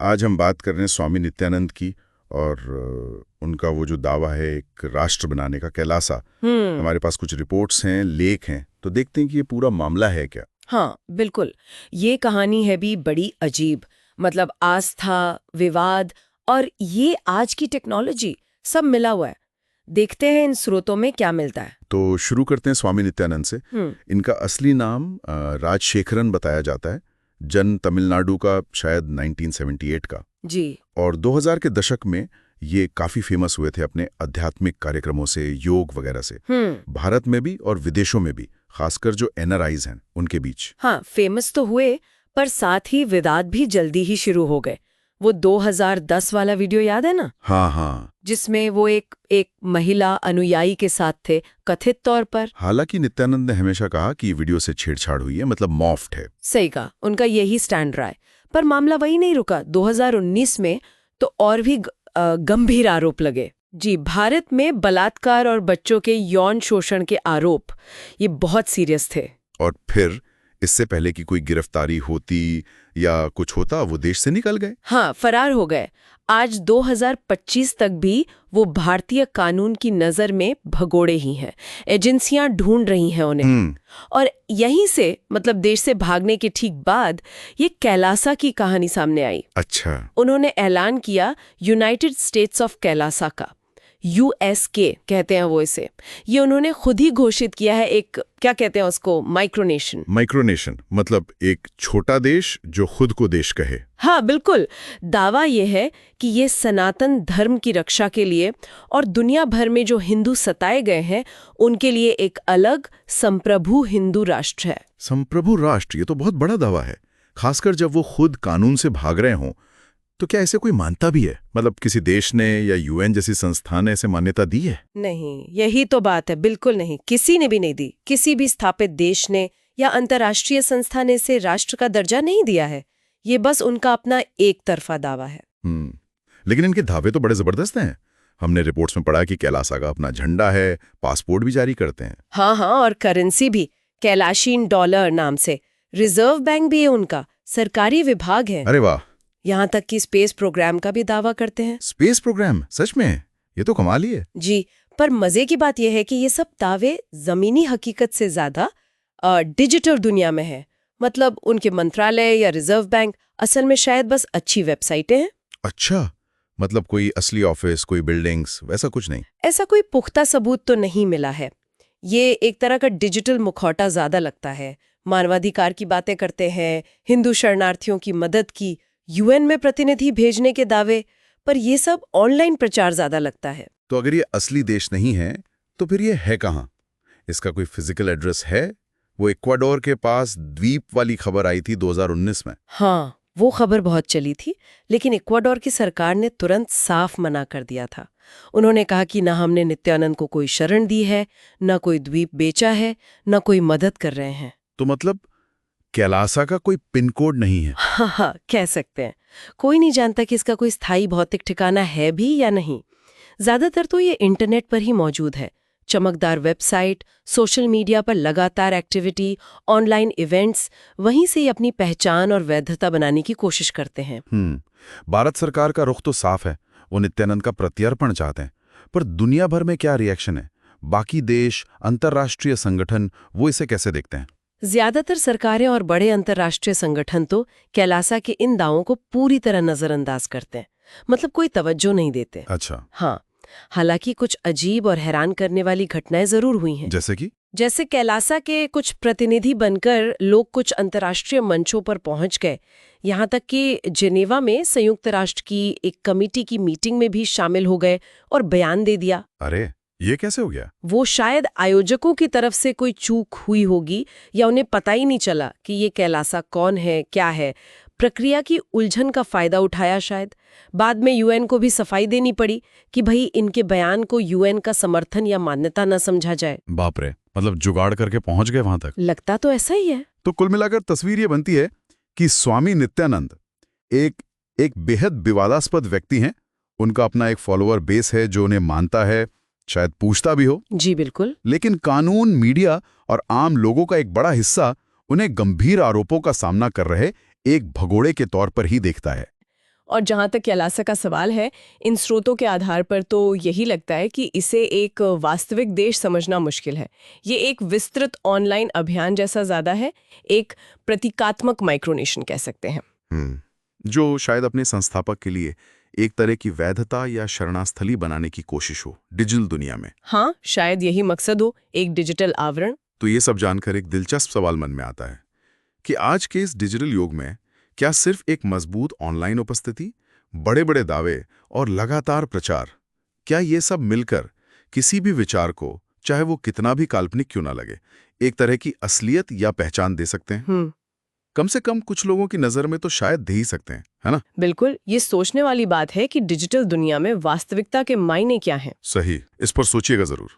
आज हम बात कर रहे हैं स्वामी नित्यानंद की। और उनका वो जो दावा है एक राष्ट्र बनाने का, कैलासा। हमारे पास कुछ रिपोर्ट्स हैं, लेख हैं, तो देखते हैं कि ये पूरा मामला है क्या। हाँ बिल्कुल। ये कहानी है भी बड़ी अजीब। मतलब आस्था, विवाद और ये आज की टेक्नोलॉजी सब मिला हुआ है। देखते हैं इन स्रोतों में क्या मिलता है। तो शुरू करते हैं स्वामी नित्यानंद से। इनका असली नाम राजशेखरन बताया जाता है। जन्म तमिलनाडु का, शायद 1978 का। जी। और 2000 के दशक में ये काफी फेमस हुए थे अपने आध्यात्मिक कार्यक्रमों से, योग वगैरह से। भारत में भी और विदेशों में भी, खासकर जो एनआरआईज हैं उनके बीच। हाँ, फेमस तो हुए, पर साथ ही विवाद भी जल्दी ही शुरू हो गए। वो 2010 वाला वीडियो याद है ना? हाँ हाँ। जिसमें वो एक महिला अनुयायी के साथ थे, कथित तौर पर। हालांकि नित्यानंद ने हमेशा कहा कि वीडियो से छेड़छाड़ हुई है, मतलब मॉफ्ड है। सही कहा, उनका यही स्टैंड रहा है। पर मामला वही नहीं रुका। 2019 में तो और भी गंभीर आरोप लगे। जी, भारत में बलात्कार और बच्चों के यौन शोषण के आरोप, ये बहुत सीरियस थे। और फिर इससे पहले कि कोई गिरफ्तारी होती या कुछ होता, वो देश से निकल गए। हाँ, फरार हो गए। आज 2025 तक भी वो भारतीय कानून की नजर में भगोड़े ही हैं। एजेंसियां ढूंढ रही हैं उन्हें। और यहीं से, मतलब देश से भागने के ठीक बाद, ये कैलासा की कहानी सामने आई। अच्छा। उन्होंने ऐलान किया यूनाइटेड स्टेट्स ऑफ कैलासा का। USK कहते हैं वो इसे। ये उन्होंने खुद ही घोषित किया है। एक, क्या कहते हैं उसको, माइक्रोनेशन। माइक्रोनेशन मतलब एक छोटा देश जो खुद को देश कहे। हाँ बिल्कुल। दावा ये है कि ये सनातन धर्म की रक्षा के लिए और दुनिया भर में जो हिंदू सताए गए हैं उनके लिए एक अलग संप्रभु हिंदू राष्ट्र है। संप्रभु राष्ट्र, ये तो बहुत बड़ा दावा है, खासकर जब वो खुद कानून से भाग रहे हों। तो क्या ऐसे कोई मानता भी है? मतलब किसी देश ने या UN जैसी संस्था ने ऐसे मान्यता दी है? नहीं, यही तो बात है। बिल्कुल नहीं, किसी ने भी नहीं दी। किसी भी स्थापित देश ने या अंतर्राष्ट्रीय संस्था ने इसे राष्ट्र का दर्जा नहीं दिया है। ये बस उनका अपना एक तरफा दावा है। लेकिन इनके दावे तो बड़े जबरदस्त हैं। हमने रिपोर्ट्स में पढ़ा कि कैलासा का अपना झंडा है, पासपोर्ट भी जारी करते हैं। हाँ हाँ, और करेंसी भी, कैलाशीन डॉलर नाम से। रिजर्व बैंक भी है उनका, सरकारी विभाग है। अरे वाह। यहाँ तक कि स्पेस प्रोग्राम का भी दावा करते हैं। Space programme? सच में? ये तो कमाल ही है। जी, पर मजे की बात यह है कि ये सब दावे जमीनी हकीकत से ज्यादा डिजिटल दुनिया में है। मतलब उनके मंत्रालय या रिजर्व बैंक असल में शायद बस अच्छी वेबसाइटें हैं। अच्छा, मतलब कोई असली ऑफिस, कोई बिल्डिंग्स, वैसा कुछ नहीं? ऐसा कोई पुख्ता सबूत तो नहीं मिला है। ये एक तरह का डिजिटल मुखौटा ज्यादा लगता है। मानवाधिकार की बातें करते हैं, हिंदू शरणार्थियों की मदद की, UN में प्रतिनिधि भेजने के दावे, पर ये सब ऑनलाइन प्रचार ज्यादा लगता है। तो अगर ये असली देश नहीं है, तो फिर ये है कहाँ? इसका कोई फिजिकल एड्रेस है? वो इक्वाडोर के पास द्वीप वाली खबर आई थी 2019 में। हाँ, वो खबर बहुत चली थी, लेकिन इक्वाडोर की सरकार ने तुरंत साफ मना कर दिया था। उन्होंने कहा कि ना हमने नित्यानंद को कोई शरण दी है, ना कोई द्वीप बेचा है, ना कोई मदद कर रहे हैं। तो मतलब कैलासा का कोई पिन कोड नहीं है? हाँ, कह सकते हैं। कोई नहीं जानता कि इसका कोई स्थायी भौतिक ठिकाना है भी या नहीं। ज्यादातर तो ये इंटरनेट पर ही मौजूद है। चमकदार वेबसाइट, सोशल मीडिया पर लगातार एक्टिविटी, ऑनलाइन इवेंट्स, वहीं से ये अपनी पहचान और वैधता बनाने की कोशिश करते हैं। भारत सरकार का रुख तो साफ है, वो नित्यानंद का प्रत्यर्पण चाहते हैं। पर दुनिया भर में क्या रिएक्शन है? बाकी देश, अंतर्राष्ट्रीय संगठन, वो इसे कैसे देखते हैं? ज्यादातर सरकारें और बड़े अंतर्राष्ट्रीय संगठन तो कैलासा के इन दावों को पूरी तरह नजरअंदाज करते हैं। मतलब कोई तवज्जो नहीं देते। अच्छा। हाँ, हालांकि कुछ अजीब और हैरान करने वाली घटनाएं जरूर हुई हैं। जैसे कैलासा के कुछ प्रतिनिधि बनकर लोग कुछ अंतर्राष्ट्रीय मंचों पर पहुंच गए। यहाँ तक कि जिनेवा में संयुक्त राष्ट्र की एक कमेटी की मीटिंग में भी शामिल हो गए और बयान दे दिया। अरे, ये कैसे हो गया? वो शायद आयोजकों की तरफ से कोई चूक हुई होगी, या उन्हें पता ही नहीं चला कि ये कैलासा कौन है, क्या है। प्रक्रिया की उलझन का फायदा उठाया शायद। बाद में UN को भी सफाई देनी पड़ी कि भाई इनके बयान को UN का समर्थन या मान्यता न समझा जाए। बाप रे, मतलब जुगाड़ करके पहुंच गए वहां तक। लगता तो ऐसा ही है। तो कुल मिलाकर तस्वीर ये बनती है कि स्वामी नित्यानंद एक बेहद विवादास्पद व्यक्ति हैं। उनका अपना एक फॉलोअर बेस है जो उन्हें मानता है, शायद पूछता भी हो। जी बिल्कुल। लेकिन कानून, मीडिया और आम लोगों का एक बड़ा हिस्सा उन्हें गंभीर आरोपों का सामना कर रहे एक भगोड़े के तौर पर ही देखता है। और जहाँ तक कैलासा का सवाल है, इन स्रोतों के आधार पर तो यही लगता है कि इसे एक वास्तविक देश समझना मुश्किल है। ये एक विस्तृत ऑनलाइन अभियान जैसा ज़्यादा है, एक प्रतीकात्मक माइक्रोनेशन कह सकते हैं। जो शायद अपने संस्थापक के लिए एक तरह की वैधता या शरणास्थली बनाने की कोशिश हो डिजिटल दुनिया में। हाँ, शायद यही मकसद हो, एक डिजिटल आवरण। तो ये सब जानकर एक दिलचस्प सवाल मन में आता है कि आज के इस डिजिटल युग में क्या सिर्फ एक मजबूत ऑनलाइन उपस्थिति, बड़े बड़े दावे और लगातार प्रचार, क्या ये सब मिलकर किसी भी विचार को, चाहे वो कितना भी काल्पनिक क्यों ना लगे, एक तरह की असलियत या पहचान दे सकते हैं? कम से कम कुछ लोगों की नजर में तो शायद दे ही सकते हैं, है ना? बिल्कुल, ये सोचने वाली बात है कि डिजिटल दुनिया में वास्तविकता के मायने क्या हैं। सही, इस पर सोचिएगा जरूर।